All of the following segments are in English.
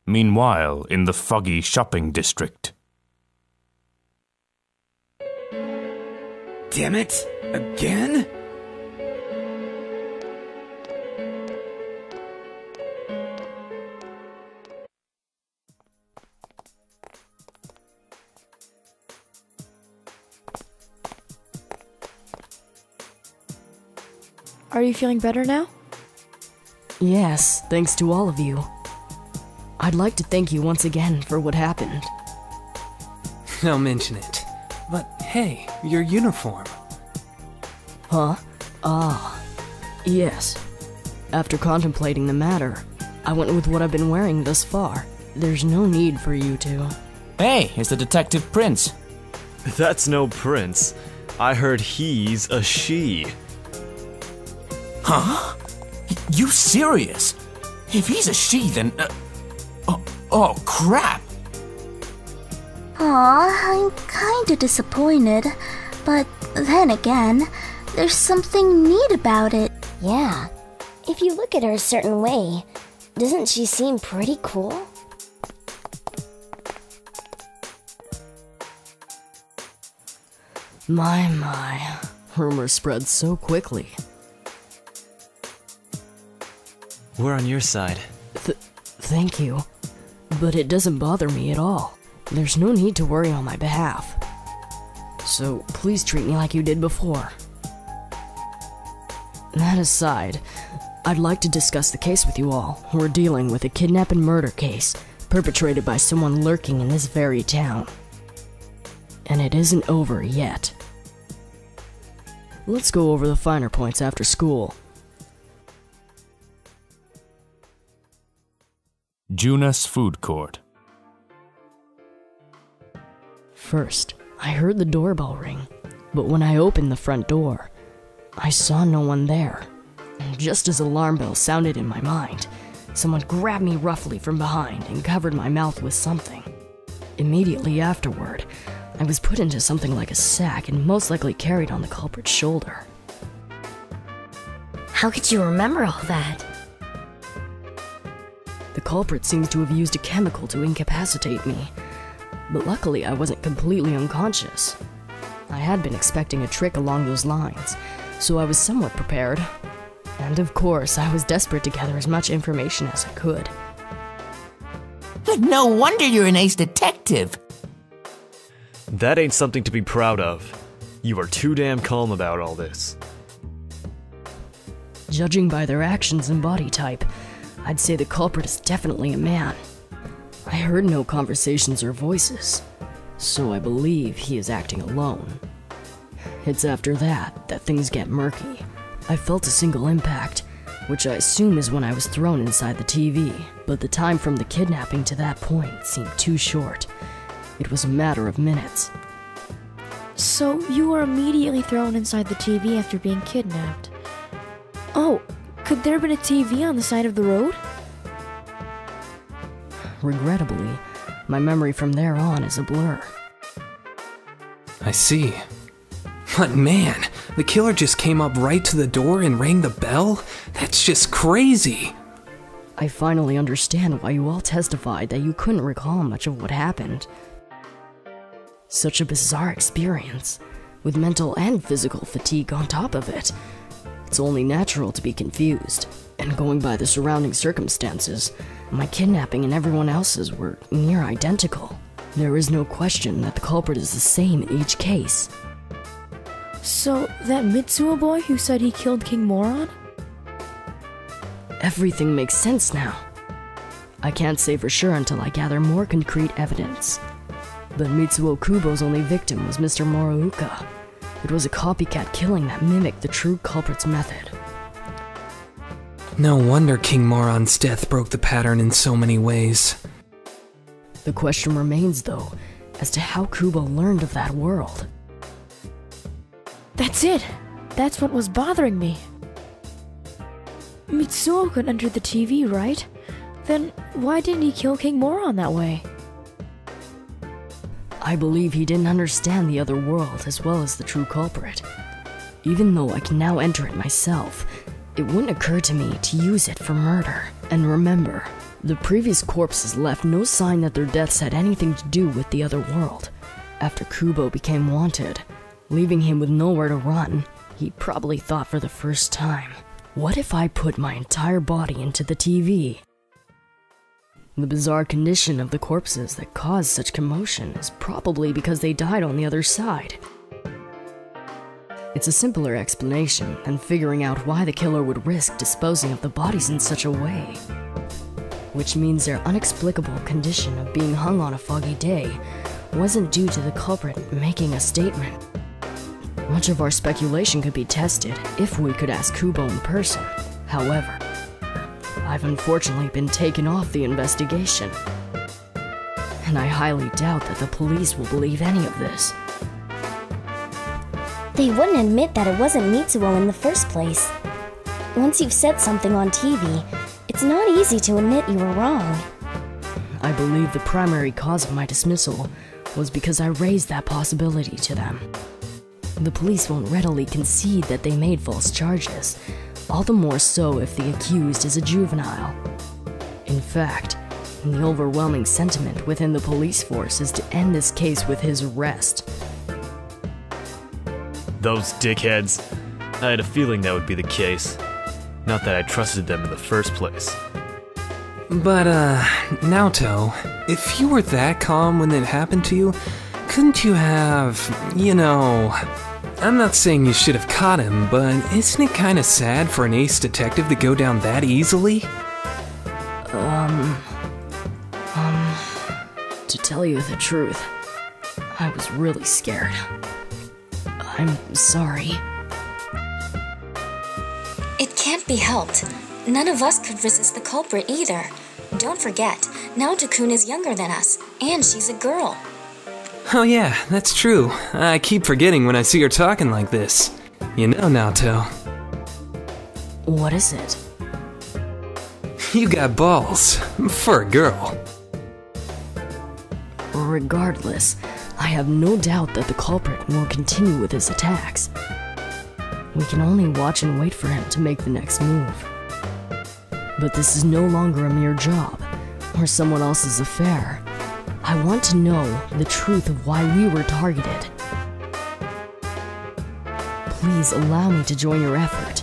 Meanwhile, in the foggy shopping district. Damn it! Again? Are you feeling better now? Yes, thanks to all of you. I'd like to thank you once again for what happened. Don't mention it. But hey, your uniform. Huh? Ah. Yes. After contemplating the matter, I went with what I've been wearing thus far. There's no need for you to. Hey, it's the Detective Prince. That's no prince. I heard he's a she. Huh? You serious? If he's a she, then... oh, crap! Aw, I'm kinda disappointed. But then again, there's something neat about it. Yeah. If you look at her a certain way, doesn't she seem pretty cool? My. Rumors spread so quickly. We're on your side. Thank you. But it doesn't bother me at all. There's no need to worry on my behalf. So please treat me like you did before. That aside, I'd like to discuss the case with you all. We're dealing with a kidnap and murder case perpetrated by someone lurking in this very town. And it isn't over yet. Let's go over the finer points after school. Junas Food Court. First, I heard the doorbell ring, but when I opened the front door, I saw no one there. Just as alarm bells sounded in my mind, someone grabbed me roughly from behind and covered my mouth with something. Immediately afterward, I was put into something like a sack and most likely carried on the culprit's shoulder. How could you remember all that? The culprit seems to have used a chemical to incapacitate me, but luckily I wasn't completely unconscious. I had been expecting a trick along those lines, so I was somewhat prepared. And of course, I was desperate to gather as much information as I could. No wonder you're an ace detective. That ain't something to be proud of. You are too damn calm about all this. Judging by their actions and body type, I'd say the culprit is definitely a man. I heard no conversations or voices, so I believe he is acting alone. It's after that things get murky. I felt a single impact, which I assume is when I was thrown inside the TV, but the time from the kidnapping to that point seemed too short. It was a matter of minutes. So you were immediately thrown inside the TV after being kidnapped. Oh, could there have been a TV on the side of the road? Regrettably, my memory from there on is a blur. I see. But man, the killer just came up right to the door and rang the bell? That's just crazy! I finally understand why you all testified that you couldn't recall much of what happened. Such a bizarre experience, with mental and physical fatigue on top of it. It's only natural to be confused, and going by the surrounding circumstances, my kidnapping and everyone else's were near identical. There is no question that the culprit is the same in each case. So, that Mitsuo boy who said he killed King Moron? Everything makes sense now. I can't say for sure until I gather more concrete evidence. But Mitsuo Kubo's only victim was Mr. Moriuka. It was a copycat killing that mimicked the true culprit's method. No wonder King Moron's death broke the pattern in so many ways. The question remains, though, as to how Kubo learned of that world. That's it! That's what was bothering me. Mitsuo could enter the TV, right? Then why didn't he kill King Moron that way? I believe he didn't understand the other world as well as the true culprit. Even though I can now enter it myself, it wouldn't occur to me to use it for murder. And remember, The previous corpses left no sign that their deaths had anything to do with the other world. After Kubo became wanted, leaving him with nowhere to run, he probably thought for the first time, what if I put my entire body into the TV? The bizarre condition of the corpses that caused such commotion is probably because they died on the other side. It's a simpler explanation than figuring out why the killer would risk disposing of the bodies in such a way. Which means their inexplicable condition of being hung on a foggy day wasn't due to the culprit making a statement. Much of our speculation could be tested if we could ask Kubo in person. However, I've unfortunately been taken off the investigation, and I highly doubt that the police will believe any of this. They wouldn't admit that it wasn't Mitsuo in the first place. Once you've said something on TV, it's not easy to admit you were wrong. I believe the primary cause of my dismissal was because I raised that possibility to them. The police won't readily concede that they made false charges, all the more so if the accused is a juvenile. In fact, the overwhelming sentiment within the police force is to end this case with his arrest. Those dickheads. I had a feeling that would be the case. Not that I trusted them in the first place. But, Naoto, if you were that calm when it happened to you, couldn't you have, I'm not saying you should have caught him, but isn't it kinda sad for an ace detective to go down that easily? To tell you the truth, I was really scared. I'm sorry. It can't be helped. None of us could resist the culprit either. Don't forget, Naoto-kun is younger than us, and she's a girl. Oh yeah, that's true. I keep forgetting when I see her talking like this. You know, Naoto, What is it? you got balls. For a girl. Regardless, I have no doubt that the culprit will continue with his attacks. We can only watch and wait for him to make the next move. But this is no longer a mere job, or someone else's affair. I want to know the truth of why we were targeted. Please allow me to join your effort.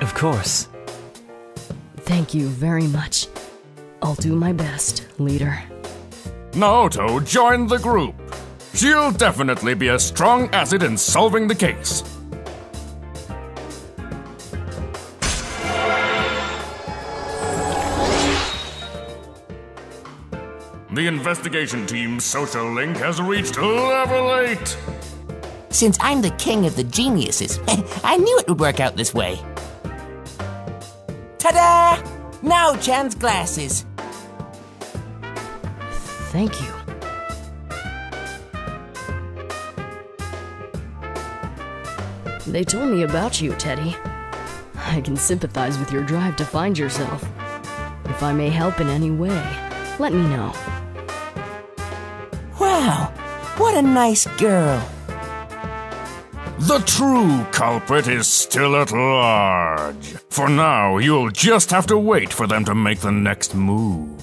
Of course. Thank you very much. I'll do my best, leader. Naoto joined the group. She'll definitely be a strong asset in solving the case. The investigation team's social link has reached level 8. Since I'm the king of the geniuses, I knew it would work out this way. Ta-da! Now Chan's glasses. Thank you. They told me about you, Teddy. I can sympathize with your drive to find yourself. If I may help in any way, let me know. Wow, what a nice girl. The true culprit is still at large. For now, you'll just have to wait for them to make the next move.